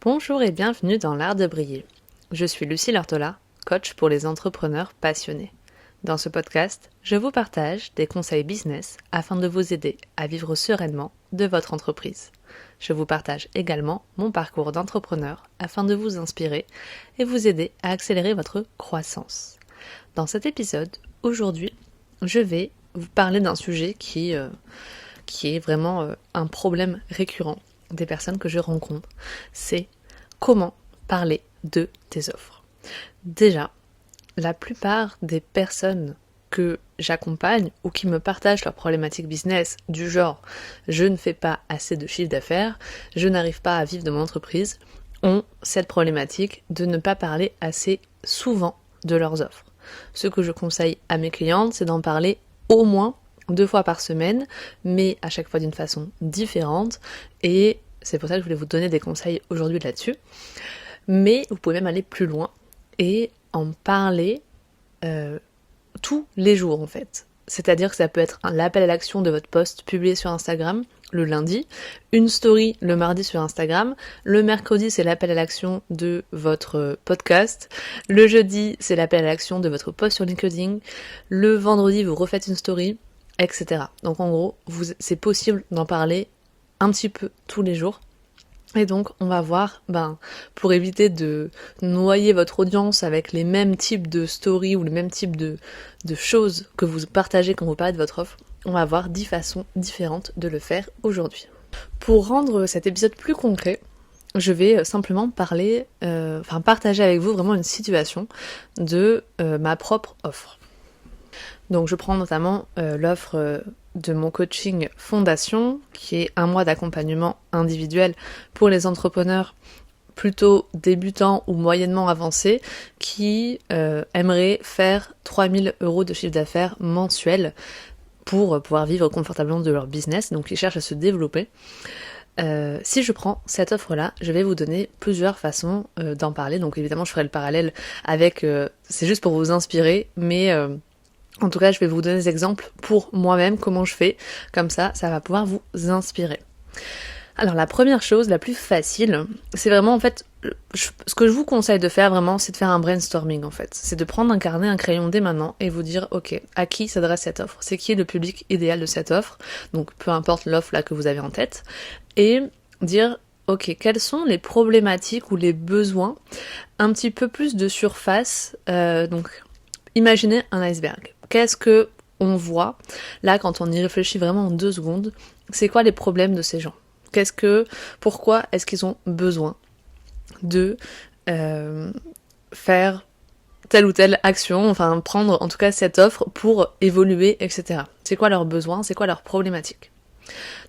Bonjour et bienvenue dans l'art de briller. Je suis Lucie Lortola, coach pour les entrepreneurs passionnés. Dans ce podcast, je vous partage des conseils business afin de vous aider à vivre sereinement de votre entreprise. Je vous partage également mon parcours d'entrepreneur afin de vous inspirer et vous aider à accélérer votre croissance. Dans cet épisode, aujourd'hui, je vais vous parler d'un sujet qui est vraiment un problème récurrent des personnes que je rencontre. C'est comment parler de tes offres. Déjà, la plupart des personnes que j'accompagne ou qui me partagent leurs problématiques business du genre « je ne fais pas assez de chiffre d'affaires, je n'arrive pas à vivre de mon entreprise » ont cette problématique de ne pas parler assez souvent de leurs offres. Ce que je conseille à mes clientes, c'est d'en parler au moins 2 fois par semaine, mais à chaque fois d'une façon différente, et c'est pour ça que je voulais vous donner des conseils aujourd'hui là-dessus. Mais vous pouvez même aller plus loin et en parler tous les jours en fait. C'est-à-dire que ça peut être l'appel à l'action de votre post publié sur Instagram le lundi, une story le mardi sur Instagram, le mercredi c'est l'appel à l'action de votre podcast, le jeudi c'est l'appel à l'action de votre post sur LinkedIn, le vendredi vous refaites une story, etc. Donc en gros, c'est possible d'en parler un petit peu tous les jours. Et donc, on va voir, pour éviter de noyer votre audience avec les mêmes types de stories ou les mêmes types de choses que vous partagez quand vous parlez de votre offre, on va voir 10 façons différentes de le faire aujourd'hui. Pour rendre cet épisode plus concret, je vais simplement partager avec vous vraiment une situation de ma propre offre. Donc je prends notamment l'offre de mon coaching Fondation, qui est 1 mois d'accompagnement individuel pour les entrepreneurs plutôt débutants ou moyennement avancés qui aimeraient faire 3 000 € de chiffre d'affaires mensuel pour pouvoir vivre confortablement de leur business, donc ils cherchent à se développer. Si je prends cette offre-là, je vais vous donner plusieurs façons d'en parler, donc évidemment je ferai le parallèle avec, c'est juste pour vous inspirer, mais en tout cas, je vais vous donner des exemples pour moi-même, comment je fais, comme ça va pouvoir vous inspirer. Alors la première chose, la plus facile, c'est vraiment en fait, ce que je vous conseille de faire vraiment, c'est de faire un brainstorming en fait. C'est de prendre un carnet, un crayon dès maintenant et vous dire, ok, à qui s'adresse cette offre ? C'est qui est le public idéal de cette offre ? Donc peu importe l'offre là que vous avez en tête. Et dire, ok, quelles sont les problématiques ou les besoins un petit peu plus de surface, donc imaginez un iceberg. Qu'est-ce que on voit là quand on y réfléchit vraiment en 2 secondes? C'est quoi les problèmes de ces gens? Pourquoi est-ce qu'ils ont besoin de faire telle ou telle action, enfin prendre en tout cas cette offre pour évoluer, etc. C'est quoi leurs besoins? C'est quoi leurs problématiques?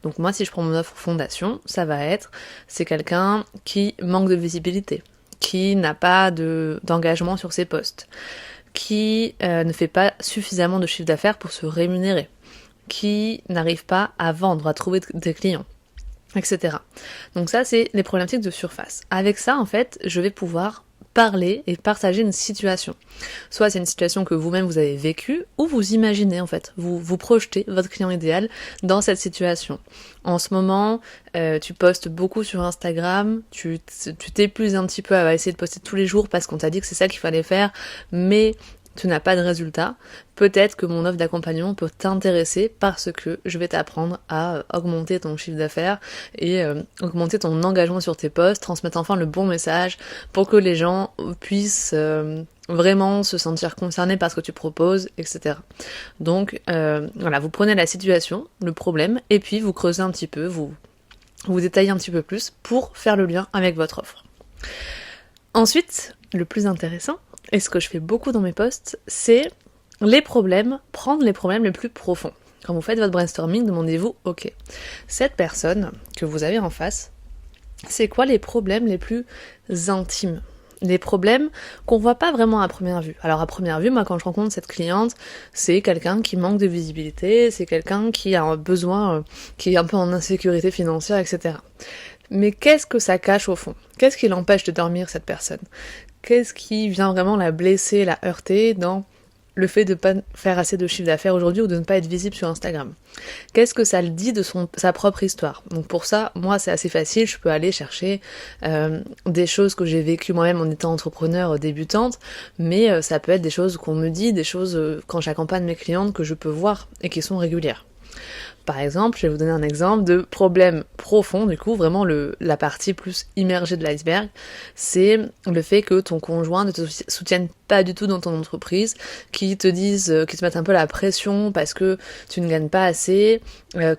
Donc moi si je prends mon offre Fondation, ça va être, c'est quelqu'un qui manque de visibilité, qui n'a pas d'engagement sur ses posts, qui ne fait pas suffisamment de chiffre d'affaires pour se rémunérer, qui n'arrive pas à vendre, à trouver des clients, etc. Donc ça, c'est les problématiques de surface. Avec ça, en fait, je vais pouvoir parler et partager une situation. Soit c'est une situation que vous-même vous avez vécue, ou vous imaginez en fait, vous projetez votre client idéal dans cette situation. En ce moment, tu postes beaucoup sur Instagram, tu t'épuises un petit peu à essayer de poster tous les jours parce qu'on t'a dit que c'est ça qu'il fallait faire, mais tu n'as pas de résultat. Peut-être que mon offre d'accompagnement peut t'intéresser parce que je vais t'apprendre à augmenter ton chiffre d'affaires et augmenter ton engagement sur tes posts, transmettre enfin le bon message pour que les gens puissent vraiment se sentir concernés par ce que tu proposes, etc. Donc voilà, vous prenez la situation, le problème, et puis vous creusez un petit peu, vous détaillez un petit peu plus pour faire le lien avec votre offre. Ensuite, le plus intéressant, et ce que je fais beaucoup dans mes posts, c'est prendre les problèmes les plus profonds. Quand vous faites votre brainstorming, demandez-vous, ok, cette personne que vous avez en face, c'est quoi les problèmes les plus intimes ? Les problèmes qu'on voit pas vraiment à première vue. Alors à première vue, moi quand je rencontre cette cliente, c'est quelqu'un qui manque de visibilité, c'est quelqu'un qui a un besoin, qui est un peu en insécurité financière, etc. Mais qu'est-ce que ça cache au fond ? Qu'est-ce qui l'empêche de dormir, cette personne ? Qu'est-ce qui vient vraiment la blesser, la heurter dans le fait de ne pas faire assez de chiffre d'affaires aujourd'hui ou de ne pas être visible sur Instagram. Qu'est-ce que ça le dit de sa propre histoire? Donc pour ça, moi c'est assez facile, je peux aller chercher des choses que j'ai vécues moi-même en étant entrepreneur débutante, mais ça peut être des choses qu'on me dit, des choses quand j'accompagne mes clientes que je peux voir et qui sont régulières. Par exemple, je vais vous donner un exemple de problème profond, du coup, vraiment la partie plus immergée de l'iceberg, c'est le fait que ton conjoint ne te soutienne pas du tout dans ton entreprise, qui te mettent un peu la pression parce que tu ne gagnes pas assez,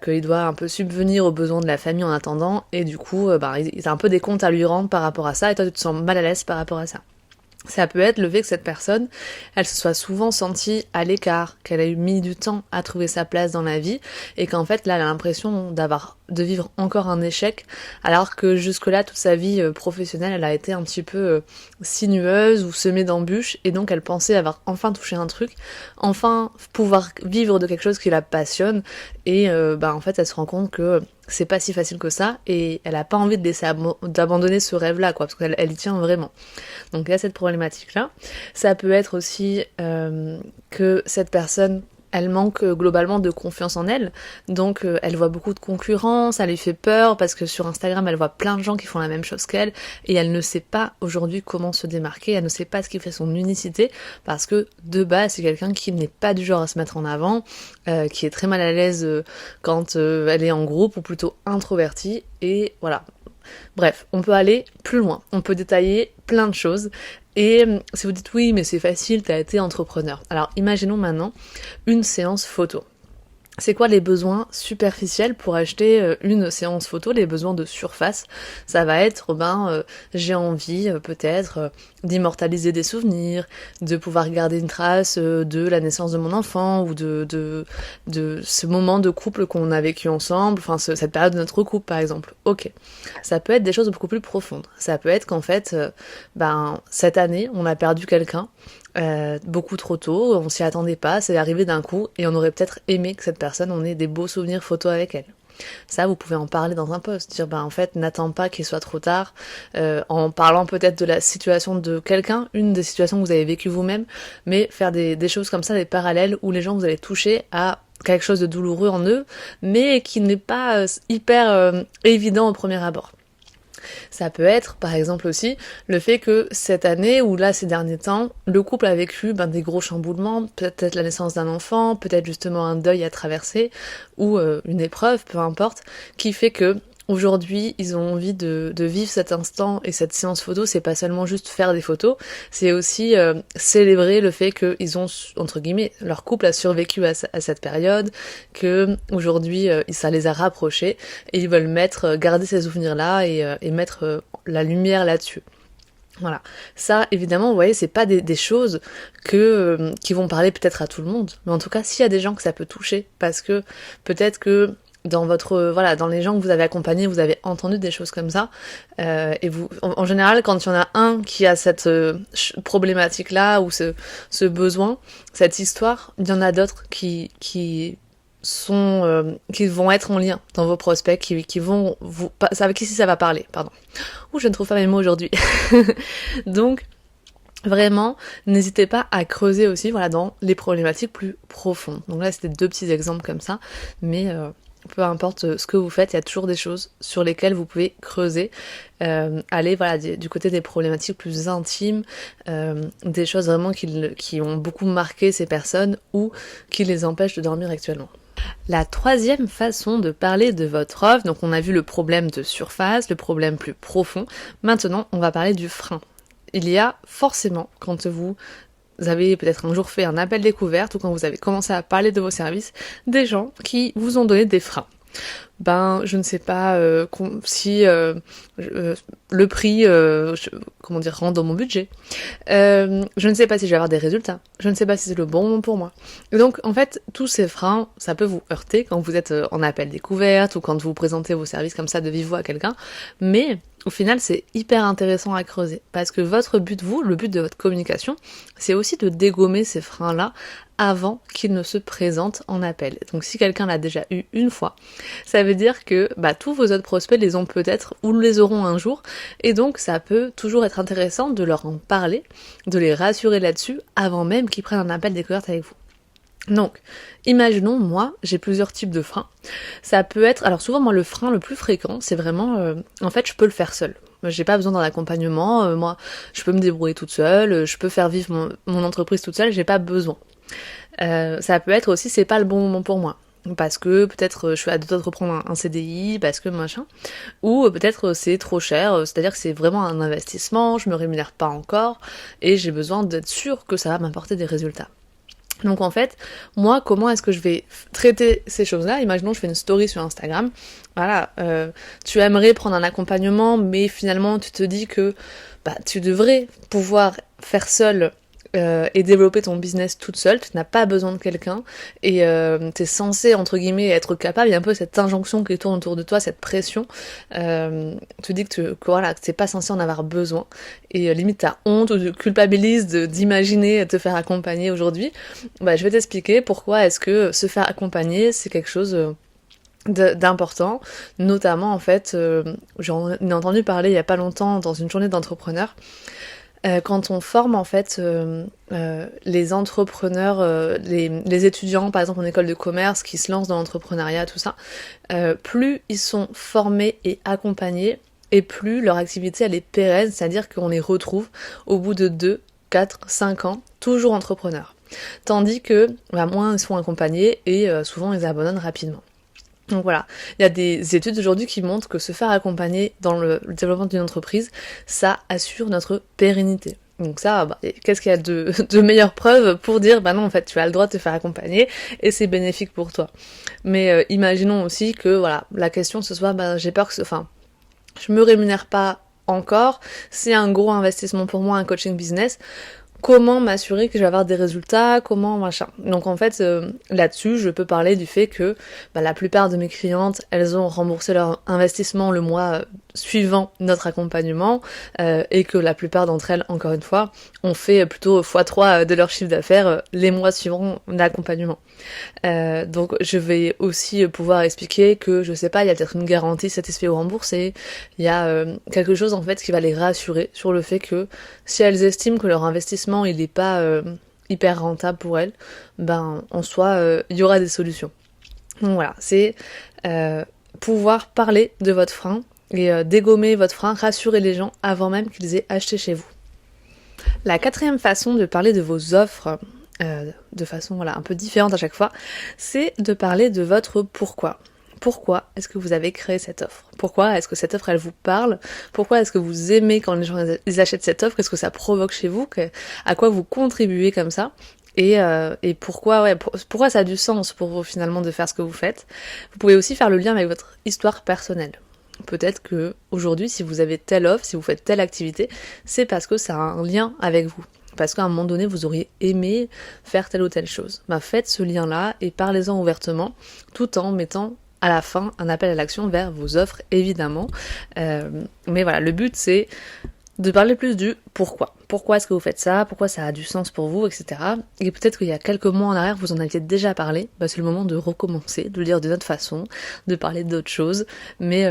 qu'il doit un peu subvenir aux besoins de la famille en attendant, et du coup, il a un peu des comptes à lui rendre par rapport à ça, et toi tu te sens mal à l'aise par rapport à ça. Ça peut être le fait que cette personne, elle se soit souvent sentie à l'écart, qu'elle a eu mis du temps à trouver sa place dans la vie, et qu'en fait là elle a l'impression de vivre encore un échec, alors que jusque-là toute sa vie professionnelle elle a été un petit peu sinueuse ou semée d'embûches, et donc elle pensait avoir enfin touché un truc, enfin pouvoir vivre de quelque chose qui la passionne, et en fait elle se rend compte que c'est pas si facile que ça, et elle a pas envie d'abandonner ce rêve-là, quoi, parce qu'elle y tient vraiment. Donc il y a cette problématique-là. Ça peut être aussi que cette personne, elle manque globalement de confiance en elle, donc elle voit beaucoup de concurrence, ça lui fait peur, parce que sur Instagram, elle voit plein de gens qui font la même chose qu'elle, et elle ne sait pas aujourd'hui comment se démarquer, elle ne sait pas ce qui fait son unicité, parce que de base, c'est quelqu'un qui n'est pas du genre à se mettre en avant, qui est très mal à l'aise quand elle est en groupe, ou plutôt introvertie, et voilà. Bref, on peut aller plus loin, on peut détailler plein de choses, et si vous dites oui mais c'est facile, t'as été entrepreneur. Alors imaginons maintenant une séance photo. C'est quoi les besoins superficiels pour acheter une séance photo, les besoins de surface? Ça va être, j'ai envie peut-être d'immortaliser des souvenirs, de pouvoir garder une trace de la naissance de mon enfant, ou de ce moment de couple qu'on a vécu ensemble, enfin cette période de notre couple par exemple. Ok, ça peut être des choses beaucoup plus profondes. Ça peut être qu'en fait, cette année, on a perdu quelqu'un, beaucoup trop tôt, on s'y attendait pas, c'est arrivé d'un coup, et on aurait peut-être aimé que cette personne, on ait des beaux souvenirs photos avec elle. Ça, vous pouvez en parler dans un post, dire en fait, n'attends pas qu'il soit trop tard, en parlant peut-être de la situation de quelqu'un, une des situations que vous avez vécues vous-même, mais faire des choses comme ça, des parallèles où les gens vous allez toucher à quelque chose de douloureux en eux, mais qui n'est pas hyper évident au premier abord. Ça peut être, par exemple aussi, le fait que cette année, ou là ces derniers temps, le couple a vécu des gros chamboulements, peut-être la naissance d'un enfant, peut-être justement un deuil à traverser, ou une épreuve, peu importe, qui fait que aujourd'hui, ils ont envie de vivre cet instant, et cette séance photo, c'est pas seulement juste faire des photos, c'est aussi célébrer le fait qu'ils ont, entre guillemets, leur couple a survécu à cette période, que aujourd'hui, ça les a rapprochés, et ils veulent garder ces souvenirs-là, et mettre la lumière là-dessus. Voilà. Ça, évidemment, vous voyez, c'est pas des choses qui vont parler peut-être à tout le monde, mais en tout cas, s'il y a des gens que ça peut toucher, parce que peut-être que dans les gens que vous avez accompagnés, vous avez entendu des choses comme ça, et vous, en général, quand il y en a un qui a cette problématique-là, ou ce besoin, cette histoire, il y en a d'autres qui vont être en lien dans vos prospects, qui vont avec qui ça va parler, pardon. Je ne trouve pas mes mots aujourd'hui. Donc, vraiment, n'hésitez pas à creuser aussi, dans les problématiques plus profondes. Donc là, c'était 2 petits exemples comme ça, mais peu importe ce que vous faites, il y a toujours des choses sur lesquelles vous pouvez creuser, aller du côté des problématiques plus intimes, des choses vraiment qui ont beaucoup marqué ces personnes, ou qui les empêchent de dormir actuellement. La 3e façon de parler de votre offre, donc on a vu le problème de surface, le problème plus profond, maintenant on va parler du frein. Il y a forcément, quand vous avez peut-être un jour fait un appel découverte, ou quand vous avez commencé à parler de vos services, des gens qui vous ont donné des freins. Je ne sais pas si le prix rentre dans mon budget. Je ne sais pas si je vais avoir des résultats. Je ne sais pas si c'est le bon moment pour moi. Et donc, en fait, tous ces freins, ça peut vous heurter quand vous êtes en appel découverte, ou quand vous présentez vos services comme ça de vive voix à quelqu'un. Mais au final, c'est hyper intéressant à creuser parce que votre but, le but de votre communication, c'est aussi de dégommer ces freins-là avant qu'ils ne se présentent en appel. Donc si quelqu'un l'a déjà eu une fois, ça veut dire que tous vos autres prospects les ont peut-être ou les auront un jour, et donc ça peut toujours être intéressant de leur en parler, de les rassurer là-dessus avant même qu'ils prennent un appel découverte avec vous. Donc, imaginons, moi, j'ai plusieurs types de freins. Ça peut être, alors souvent moi le frein le plus fréquent, c'est vraiment, en fait je peux le faire seule. J'ai pas besoin d'un accompagnement, moi je peux me débrouiller toute seule, je peux faire vivre mon entreprise toute seule, j'ai pas besoin. Ça peut être aussi, c'est pas le bon moment pour moi. Parce que peut-être je suis à deux doigts de reprendre un CDI, parce que machin, ou peut-être c'est trop cher, c'est-à-dire que c'est vraiment un investissement, je me rémunère pas encore, et j'ai besoin d'être sûre que ça va m'apporter des résultats. Donc en fait, moi, comment est-ce que je vais traiter ces choses-là? Imaginons, je fais une story sur Instagram. Voilà, tu aimerais prendre un accompagnement, mais finalement, tu te dis que tu devrais pouvoir faire seul et développer ton business toute seule. Tu n'as pas besoin de quelqu'un et t'es censé, entre guillemets, être capable. Il y a un peu cette injonction qui tourne autour de toi, cette pression. Tu dis que t'es pas censé en avoir besoin et limite t'as honte ou tu culpabilises d'imaginer te faire accompagner aujourd'hui. Je vais t'expliquer pourquoi est-ce que se faire accompagner c'est quelque chose d'important, notamment en fait, j'en ai entendu parler il y a pas longtemps dans une journée d'entrepreneurs. Quand on forme en fait les entrepreneurs, les étudiants par exemple en école de commerce qui se lancent dans l'entrepreneuriat, tout ça, plus ils sont formés et accompagnés et plus leur activité elle est pérenne, c'est-à-dire qu'on les retrouve au bout de 2, 4, 5 ans, toujours entrepreneurs. Tandis que moins ils sont accompagnés et souvent ils abandonnent rapidement. Donc voilà, il y a des études aujourd'hui qui montrent que se faire accompagner dans le développement d'une entreprise, ça assure notre pérennité. Donc ça, qu'est-ce qu'il y a de meilleures preuves pour dire, non, en fait, tu as le droit de te faire accompagner et c'est bénéfique pour toi. Mais imaginons aussi que, la question ce soit, j'ai peur que je me rémunère pas encore, c'est un gros investissement pour moi, un coaching business. Comment m'assurer que je vais avoir des résultats, comment machin. Donc en fait, là-dessus, je peux parler du fait que la plupart de mes clientes, elles ont remboursé leur investissement le mois suivant notre accompagnement et que la plupart d'entre elles, encore une fois, ont fait plutôt x3 de leur chiffre d'affaires les mois suivant l'accompagnement. Donc je vais aussi pouvoir expliquer que, je sais pas, il y a peut-être une garantie satisfait ou remboursée, il y a quelque chose en fait qui va les rassurer sur le fait que si elles estiment que leur investissement il est pas hyper rentable pour elles, en soi il y aura des solutions. Donc voilà, c'est pouvoir parler de votre frein et dégommer votre frein, rassurer les gens avant même qu'ils aient acheté chez vous. La 4e façon de parler de vos offres, de façon un peu différente à chaque fois, c'est de parler de votre pourquoi. Pourquoi est-ce que vous avez créé cette offre? Pourquoi est-ce que cette offre elle vous parle? Pourquoi est-ce que vous aimez quand les gens ils achètent cette offre? Qu'est-ce que ça provoque chez vous? À quoi vous contribuez comme ça? Et pourquoi ça a du sens pour vous finalement de faire ce que vous faites? Vous pouvez aussi faire le lien avec votre histoire personnelle. Peut-être que aujourd'hui, si vous avez telle offre, si vous faites telle activité, c'est parce que ça a un lien avec vous. Parce qu'à un moment donné, vous auriez aimé faire telle ou telle chose. Faites ce lien-là et parlez-en ouvertement, tout en mettant à la fin un appel à l'action vers vos offres, évidemment. Mais voilà, le but c'est de parler plus du pourquoi. Pourquoi est-ce que vous faites ça? Pourquoi ça a du sens pour vous, etc. Et peut-être qu'il y a quelques mois en arrière, vous en aviez déjà parlé. C'est le moment de recommencer, de le dire d'une autre façon, de parler d'autres choses. Mais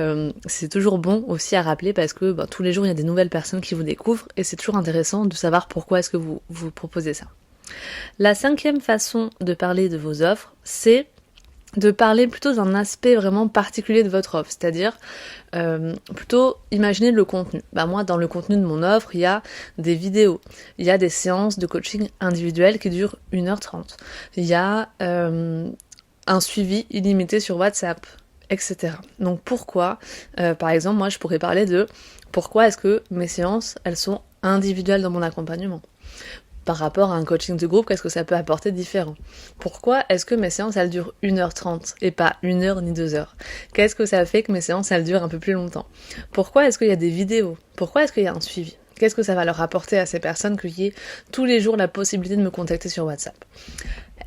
c'est toujours bon aussi à rappeler parce que tous les jours, il y a des nouvelles personnes qui vous découvrent et c'est toujours intéressant de savoir pourquoi est-ce que vous proposez ça. La 5e façon de parler de vos offres, c'est de parler plutôt d'un aspect vraiment particulier de votre offre, c'est-à-dire plutôt imaginer le contenu. Moi, dans le contenu de mon offre, il y a des vidéos, il y a des séances de coaching individuel qui durent 1h30, il y a un suivi illimité sur WhatsApp, etc. Donc pourquoi, par exemple, moi je pourrais parler de pourquoi est-ce que mes séances, elles sont individuelles dans mon accompagnement par rapport à un coaching de groupe, qu'est-ce que ça peut apporter différent? Pourquoi est-ce que mes séances, elles durent 1h30 et pas 1h ni 2h? Qu'est-ce que ça fait que mes séances, elles durent un peu plus longtemps? Pourquoi est-ce qu'il y a des vidéos? Pourquoi est-ce qu'il y a un suivi? Qu'est-ce que ça va leur apporter à ces personnes qu'il y ait tous les jours la possibilité de me contacter sur WhatsApp?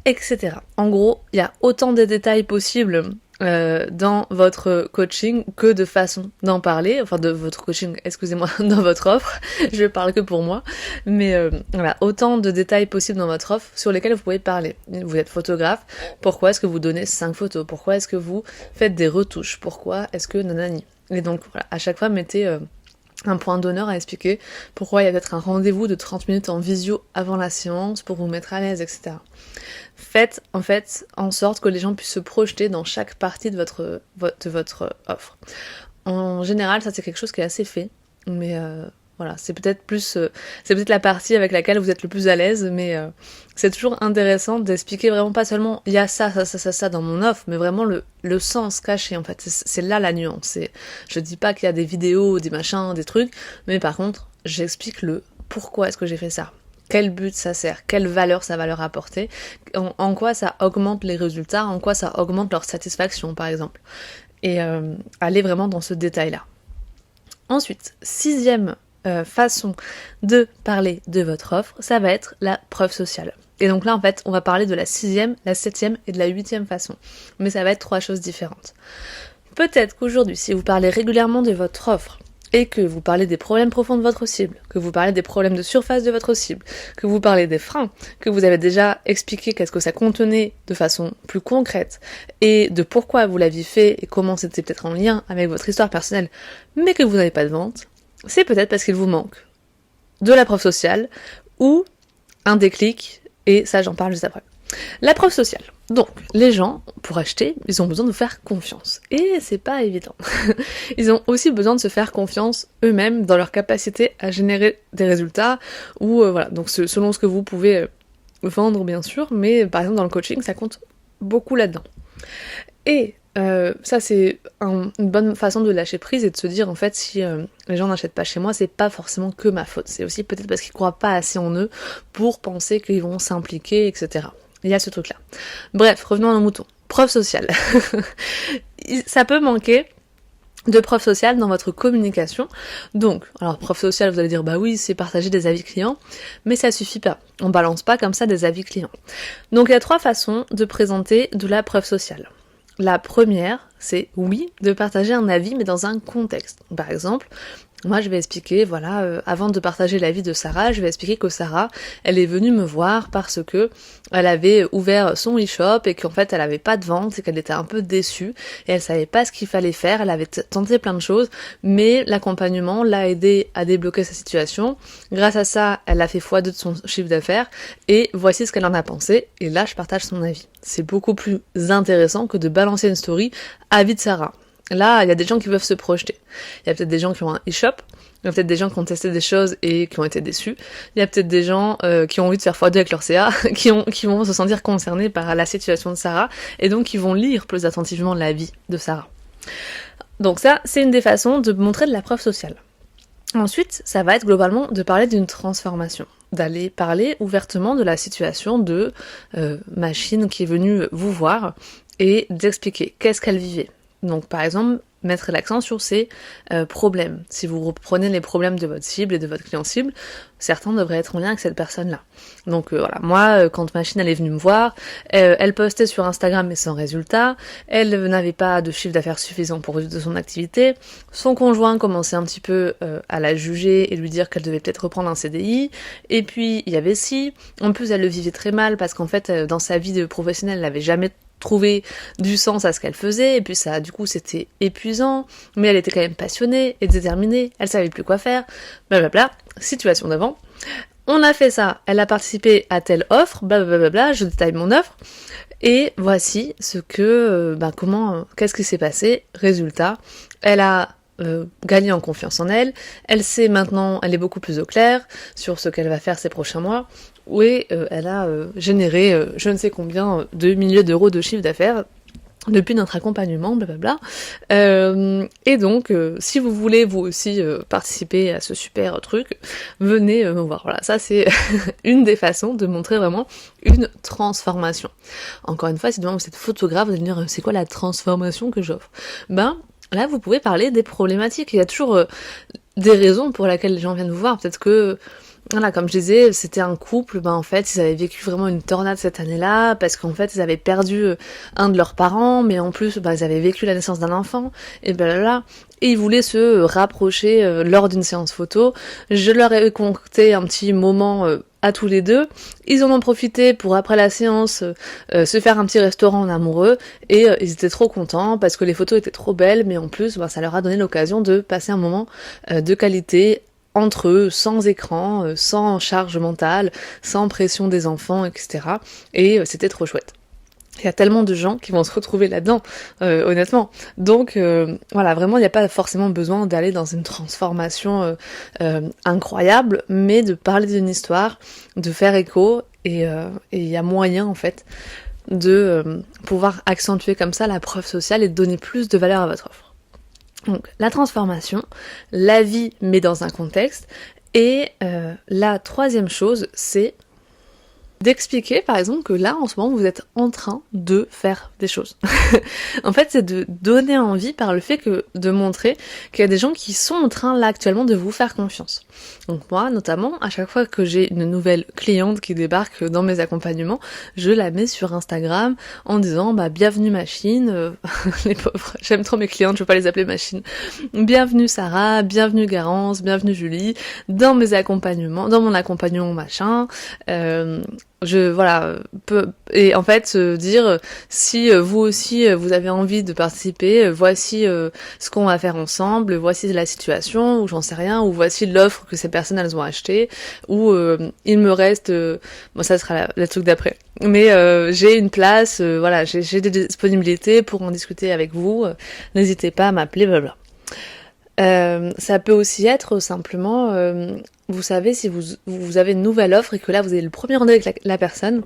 Etc. En gros, il y a autant de détails possibles dans votre coaching que de façon d'en parler, enfin de votre coaching, excusez-moi, dans votre offre, je parle que pour moi, mais voilà, autant de détails possibles dans votre offre sur lesquels vous pouvez parler. Vous êtes photographe, pourquoi est-ce que vous donnez 5 photos? Pourquoi est-ce que vous faites des retouches? Pourquoi est-ce que nanani? Et donc voilà, à chaque fois mettez un point d'honneur à expliquer pourquoi il y a peut-être un rendez-vous de 30 minutes en visio avant la séance pour vous mettre à l'aise, etc. Faites en fait en sorte que les gens puissent se projeter dans chaque partie de votre offre. En général, ça c'est quelque chose qui est assez fait, mais voilà, c'est peut-être la partie avec laquelle vous êtes le plus à l'aise, mais c'est toujours intéressant d'expliquer vraiment pas seulement il y a ça dans mon offre, mais vraiment le sens caché en fait. C'est là la nuance. Je dis pas qu'il y a des vidéos, des machins, des trucs, mais par contre, j'explique le pourquoi est-ce que j'ai fait ça. Quel but ça sert, quelle valeur ça va leur apporter, en quoi ça augmente les résultats, en quoi ça augmente leur satisfaction par exemple. Et aller vraiment dans ce détail-là. Ensuite, 6e façon de parler de votre offre, ça va être la preuve sociale. Et donc là en fait, on va parler de la 6e, la 7e et de la 8e façon. Mais ça va être 3 choses différentes. Peut-être qu'aujourd'hui, si vous parlez régulièrement de votre offre, et que vous parlez des problèmes profonds de votre cible, que vous parlez des problèmes de surface de votre cible, que vous parlez des freins, que vous avez déjà expliqué qu'est-ce que ça contenait de façon plus concrète, et de pourquoi vous l'aviez fait, et comment c'était peut-être en lien avec votre histoire personnelle, mais que vous n'avez pas de vente, c'est peut-être parce qu'il vous manque de la preuve sociale, ou un déclic, et ça j'en parle juste après. La preuve sociale. Donc, les gens, pour acheter, ils ont besoin de vous faire confiance. Et c'est pas évident. Ils ont aussi besoin de se faire confiance eux-mêmes dans leur capacité à générer des résultats, ou voilà, donc selon ce que vous pouvez vendre bien sûr, mais par exemple dans le coaching, ça compte beaucoup là-dedans. Et ça c'est une bonne façon de lâcher prise et de se dire en fait si les gens n'achètent pas chez moi, c'est pas forcément que ma faute, c'est aussi peut-être parce qu'ils croient pas assez en eux pour penser qu'ils vont s'impliquer, etc. Il y a ce truc-là. Bref, revenons à nos moutons. Preuve sociale. Ça peut manquer de preuve sociale dans votre communication. Donc, alors preuve sociale, vous allez dire, bah oui, c'est partager des avis clients, mais ça suffit pas. On balance pas comme ça des avis clients. Donc il y a 3 façons de présenter de la preuve sociale. La première, c'est oui, de partager un avis, mais dans un contexte. Par exemple, moi je vais expliquer, voilà, avant de partager l'avis de Sarah, je vais expliquer que Sarah, elle est venue me voir parce que elle avait ouvert son e-shop et qu'en fait elle avait pas de vente et qu'elle était un peu déçue et elle savait pas ce qu'il fallait faire, elle avait tenté plein de choses, mais l'accompagnement l'a aidé à débloquer sa situation. Grâce à ça, elle a fait x2 de son chiffre d'affaires et voici ce qu'elle en a pensé et là je partage son avis. C'est beaucoup plus intéressant que de balancer une story avis de Sarah. Là, il y a des gens qui peuvent se projeter. Il y a peut-être des gens qui ont un e-shop, il y a peut-être des gens qui ont testé des choses et qui ont été déçus. Il y a peut-être des gens qui ont envie de faire x2 avec leur CA, qui vont se sentir concernés par la situation de Sarah, et donc qui vont lire plus attentivement l'avis de Sarah. Donc ça, c'est une des façons de montrer de la preuve sociale. Ensuite, ça va être globalement de parler d'une transformation, d'aller parler ouvertement de la situation de machine qui est venue vous voir et d'expliquer qu'est-ce qu'elle vivait. Donc par exemple, mettre l'accent sur ces problèmes. Si vous reprenez les problèmes de votre cible et de votre client cible, certains devraient être en lien avec cette personne-là. Donc voilà, moi, quand Machine elle est venue me voir, elle postait sur Instagram mais sans résultat, elle n'avait pas de chiffre d'affaires suffisant pour vivre de son activité, son conjoint commençait un petit peu à la juger et lui dire qu'elle devait peut-être reprendre un CDI, et puis il y avait en plus elle le vivait très mal parce qu'en fait dans sa vie de professionnelle elle n'avait jamais trouver du sens à ce qu'elle faisait, et puis ça, du coup, c'était épuisant, mais elle était quand même passionnée et déterminée, elle savait plus quoi faire, blablabla, situation d'avant. On a fait ça, elle a participé à telle offre, blablabla, je détaille mon offre, et voici ce que, qu'est-ce qui s'est passé, résultat, elle a gagné en confiance en elle, elle sait maintenant, elle est beaucoup plus au clair sur ce qu'elle va faire ces prochains mois, et elle a généré je ne sais combien de milliers d'euros de chiffre d'affaires depuis notre accompagnement, blablabla. Et donc, si vous voulez vous aussi participer à ce super truc, venez me voir. Voilà, ça c'est une des façons de montrer vraiment une transformation. Encore une fois, si demain vous êtes photographe, vous allez me dire c'est quoi la transformation que j'offre ? Là, vous pouvez parler des problématiques. Il y a toujours des raisons pour lesquelles les gens viennent vous voir. Peut-être que Voilà, comme je disais, c'était un couple, en fait, ils avaient vécu vraiment une tornade cette année-là, parce qu'en fait, ils avaient perdu un de leurs parents, mais en plus, ils avaient vécu la naissance d'un enfant, et là, et ils voulaient se rapprocher lors d'une séance photo. Je leur ai concocté un petit moment à tous les deux. Ils en ont profité pour, après la séance, se faire un petit restaurant en amoureux, et ils étaient trop contents, parce que les photos étaient trop belles, mais en plus, ça leur a donné l'occasion de passer un moment de qualité entre eux, sans écran, sans charge mentale, sans pression des enfants, etc. Et c'était trop chouette. Il y a tellement de gens qui vont se retrouver là-dedans, honnêtement. Donc voilà, vraiment, il n'y a pas forcément besoin d'aller dans une transformation incroyable, mais de parler d'une histoire, de faire écho, et il y a moyen, en fait, de pouvoir accentuer comme ça la preuve sociale et de donner plus de valeur à votre offre. Donc la transformation, la vie mais dans un contexte, et la troisième chose, c'est d'expliquer par exemple que là en ce moment vous êtes en train de faire des choses. En fait c'est de donner envie par le fait que de montrer qu'il y a des gens qui sont en train là actuellement de vous faire confiance. Donc moi notamment à chaque fois que j'ai une nouvelle cliente qui débarque dans mes accompagnements, je la mets sur Instagram en disant bienvenue machine, les pauvres, j'aime trop mes clientes, je veux pas les appeler machine. Bienvenue Sarah, bienvenue Garance, bienvenue Julie dans mes accompagnements, dans mon accompagnement machin. Et en fait dire si vous aussi vous avez envie de participer, voici ce qu'on va faire ensemble, voici la situation, ou j'en sais rien, ou voici l'offre que ces personnes elles ont acheté, ou il me reste ça sera le truc d'après, mais j'ai une place, j'ai des disponibilités pour en discuter avec vous, n'hésitez pas à m'appeler, blablabla. Ça peut aussi être simplement, vous savez, si vous avez une nouvelle offre et que là vous avez le premier rendez-vous avec la personne,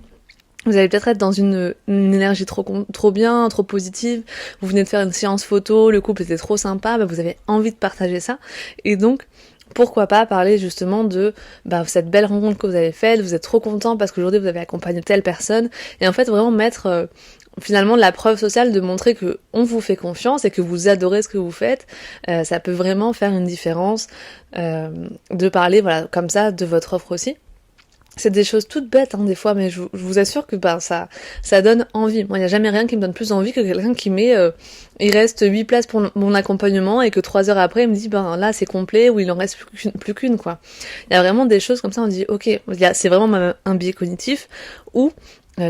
vous allez peut-être être dans une énergie trop bien, trop positive, vous venez de faire une séance photo, le couple était trop sympa, vous avez envie de partager ça, et donc pourquoi pas parler justement de cette belle rencontre que vous avez faite, vous êtes trop content parce qu'aujourd'hui vous avez accompagné telle personne, et en fait vraiment mettre finalement la preuve sociale, de montrer que on vous fait confiance et que vous adorez ce que vous faites. Ça peut vraiment faire une différence de parler comme ça de votre offre aussi. C'est des choses toutes bêtes des fois, mais je vous assure que ça donne envie. Moi, il n'y a jamais rien qui me donne plus envie que quelqu'un qui met il reste 8 places pour mon accompagnement et que 3 heures après il me dit là c'est complet, ou il en reste plus qu'une quoi. Il y a vraiment des choses comme ça, on dit ok, c'est vraiment un biais cognitif où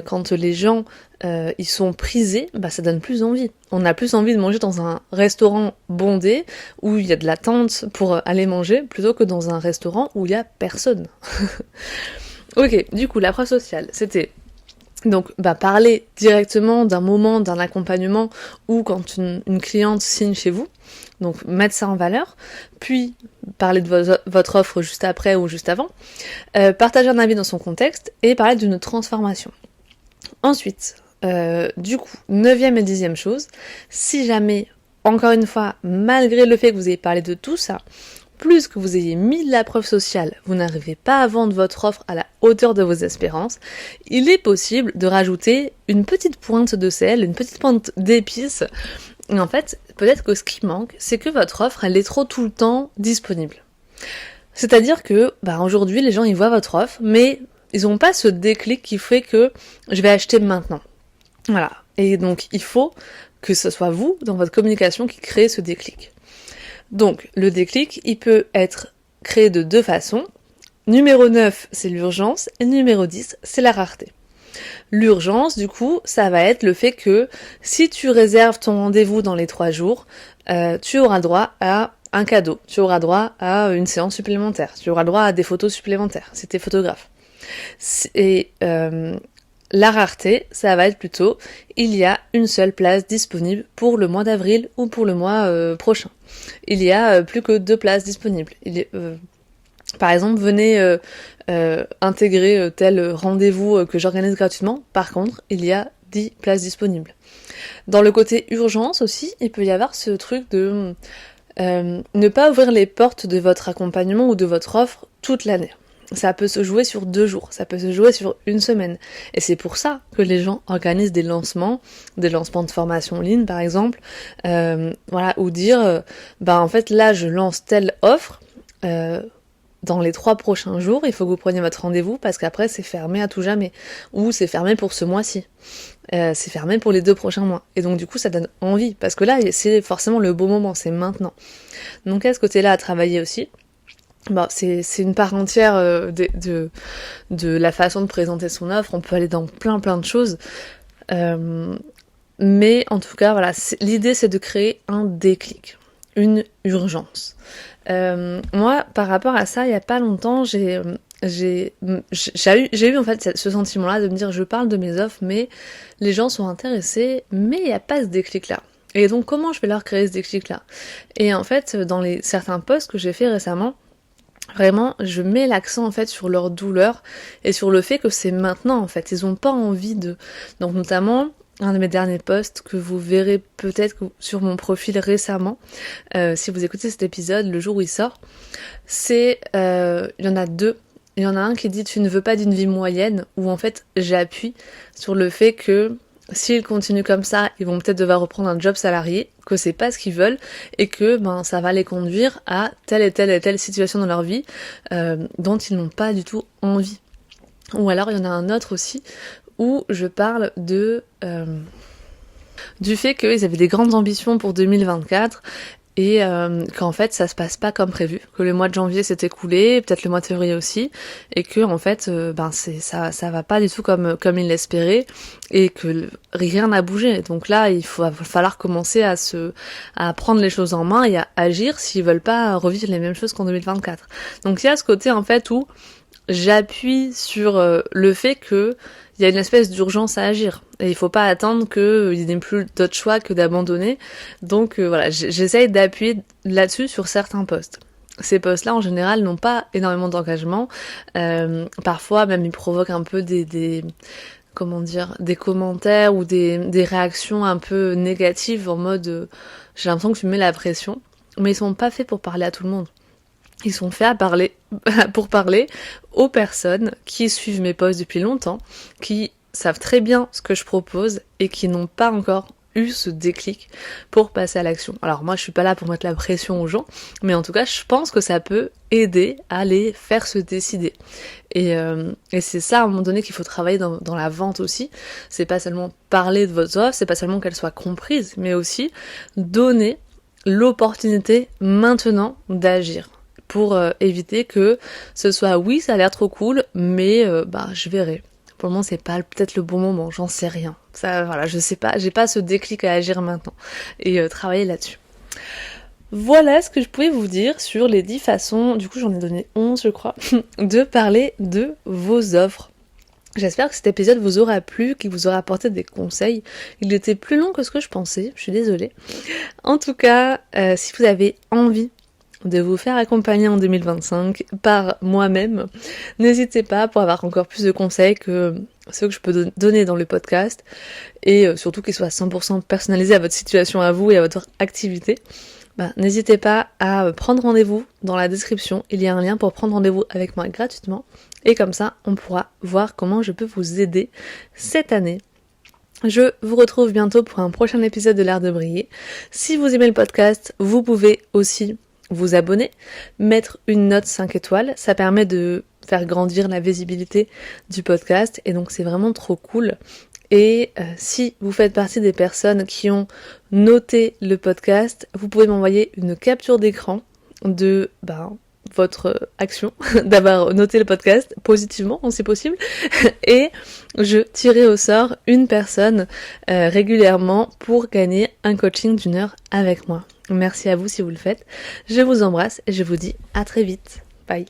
quand les gens ils sont prisés, ça donne plus envie. On a plus envie de manger dans un restaurant bondé où il y a de l'attente pour aller manger, plutôt que dans un restaurant où il y a personne. Ok, du coup la preuve sociale, c'était donc parler directement d'un moment, d'un accompagnement, ou quand une cliente signe chez vous, donc mettre ça en valeur, puis parler de votre offre juste après ou juste avant, partager un avis dans son contexte, et parler d'une transformation. Ensuite, du coup, 9e et 10e chose, si jamais, encore une fois, malgré le fait que vous ayez parlé de tout ça, plus que vous ayez mis de la preuve sociale, vous n'arrivez pas à vendre votre offre à la hauteur de vos espérances, il est possible de rajouter une petite pointe de sel, une petite pointe d'épices. Et en fait, peut-être que ce qui manque, c'est que votre offre, elle est trop tout le temps disponible. C'est-à-dire que, aujourd'hui, les gens, ils voient votre offre, mais ils n'ont pas ce déclic qui fait que je vais acheter maintenant. Voilà. Et donc, il faut que ce soit vous, dans votre communication, qui créez ce déclic. Donc, le déclic, il peut être créé de 2 façons. Numéro 9, c'est l'urgence, et numéro 10, c'est la rareté. L'urgence, du coup, ça va être le fait que si tu réserves ton rendez-vous dans les 3 jours, tu auras droit à un cadeau, tu auras droit à une séance supplémentaire, tu auras droit à des photos supplémentaires, c'est tes photographes. Et la rareté, ça va être plutôt, il y a une seule place disponible pour le mois d'avril ou pour le mois prochain. Il y a plus que 2 places disponibles. Par exemple, venez intégrer tel rendez-vous que j'organise gratuitement. Par contre, il y a 10 places disponibles. Dans le côté urgence aussi, il peut y avoir ce truc de ne pas ouvrir les portes de votre accompagnement ou de votre offre toute l'année. Ça peut se jouer sur 2 jours, ça peut se jouer sur 1 semaine. Et c'est pour ça que les gens organisent des lancements de formation en ligne par exemple, ou dire, en fait là je lance telle offre, dans les 3 prochains jours, il faut que vous preniez votre rendez-vous parce qu'après c'est fermé à tout jamais. Ou c'est fermé pour ce mois-ci. C'est fermé pour les 2 prochains mois. Et donc du coup ça donne envie. Parce que là c'est forcément le bon moment, c'est maintenant. Donc à ce côté-là à travailler aussi. Bon, c'est une part entière de la façon de présenter son offre. On peut aller dans plein de choses. Mais en tout cas, voilà, l'idée c'est de créer un déclic, une urgence. Moi, par rapport à ça, il y a pas longtemps, j'ai eu en fait ce sentiment-là de me dire je parle de mes offres, mais les gens sont intéressés, mais il n'y a pas ce déclic-là. Et donc comment je vais leur créer ce déclic-là? Et en fait, dans certains posts que j'ai fait récemment, vraiment, je mets l'accent en fait sur leur douleur et sur le fait que c'est maintenant en fait. Ils ont pas envie de. Donc notamment, un de mes derniers posts que vous verrez peut-être sur mon profil récemment, si vous écoutez cet épisode le jour où il sort, c'est, il y en a 2. Il y en a un qui dit « Tu ne veux pas d'une vie moyenne » où en fait j'appuie sur le fait que s'ils continuent comme ça, ils vont peut-être devoir reprendre un job salarié, que c'est pas ce qu'ils veulent et que ça va les conduire à telle et telle situation dans leur vie dont ils n'ont pas du tout envie. Ou alors il y en a un autre aussi où je parle du fait qu'ils avaient des grandes ambitions pour 2024 et qu'en fait ça se passe pas comme prévu, que le mois de janvier s'est écoulé, peut-être le mois de février aussi, et que en fait ça va pas du tout comme ils l'espéraient et que rien n'a bougé. Donc là il va falloir commencer à prendre les choses en main et à agir s'ils veulent pas revivre les mêmes choses qu'en 2024. Donc il y a ce côté en fait où j'appuie sur le fait que il y a une espèce d'urgence à agir. Et il faut pas attendre qu'il n'y ait plus d'autre choix que d'abandonner. Donc voilà, j'essaye d'appuyer là-dessus sur certains posts. Ces posts-là, en général, n'ont pas énormément d'engagement. Parfois, même, ils provoquent un peu des commentaires ou des réactions un peu négatives en mode j'ai l'impression que tu mets la pression. Mais ils sont pas faits pour parler à tout le monde. Ils sont faits pour parler aux personnes qui suivent mes posts depuis longtemps, qui savent très bien ce que je propose et qui n'ont pas encore eu ce déclic pour passer à l'action. Alors moi je suis pas là pour mettre la pression aux gens, mais en tout cas je pense que ça peut aider à les faire se décider. Et c'est ça à un moment donné qu'il faut travailler dans la vente aussi. C'est pas seulement parler de votre offre, c'est pas seulement qu'elle soit comprise, mais aussi donner l'opportunité maintenant d'agir. Pour éviter que ce soit oui ça a l'air trop cool mais je verrai. Pour le moment c'est pas peut-être le bon moment, j'en sais rien. Ça voilà, je sais pas, j'ai pas ce déclic à agir maintenant et travailler là-dessus. Voilà ce que je pouvais vous dire sur les 10 façons, du coup j'en ai donné 11 je crois, de parler de vos offres. J'espère que cet épisode vous aura plu, qu'il vous aura apporté des conseils. Il était plus long que ce que je pensais, je suis désolée. En tout cas, si vous avez envie de vous faire accompagner en 2025 par moi-même, n'hésitez pas pour avoir encore plus de conseils que ceux que je peux donner dans le podcast et surtout qu'ils soient 100% personnalisés à votre situation à vous et à votre activité. N'hésitez pas à prendre rendez-vous dans la description, il y a un lien pour prendre rendez-vous avec moi gratuitement et comme ça on pourra voir comment je peux vous aider cette année. Je vous retrouve bientôt pour un prochain épisode de l'Art de briller. Si vous aimez le podcast, vous pouvez aussi vous abonner, mettre une note 5 étoiles, ça permet de faire grandir la visibilité du podcast et donc c'est vraiment trop cool. Et si vous faites partie des personnes qui ont noté le podcast, vous pouvez m'envoyer une capture d'écran de votre action d'avoir noté le podcast positivement, si possible, et je tirerai au sort une personne régulièrement pour gagner un coaching d'1 heure avec moi. Merci à vous si vous le faites. Je vous embrasse et je vous dis à très vite. Bye.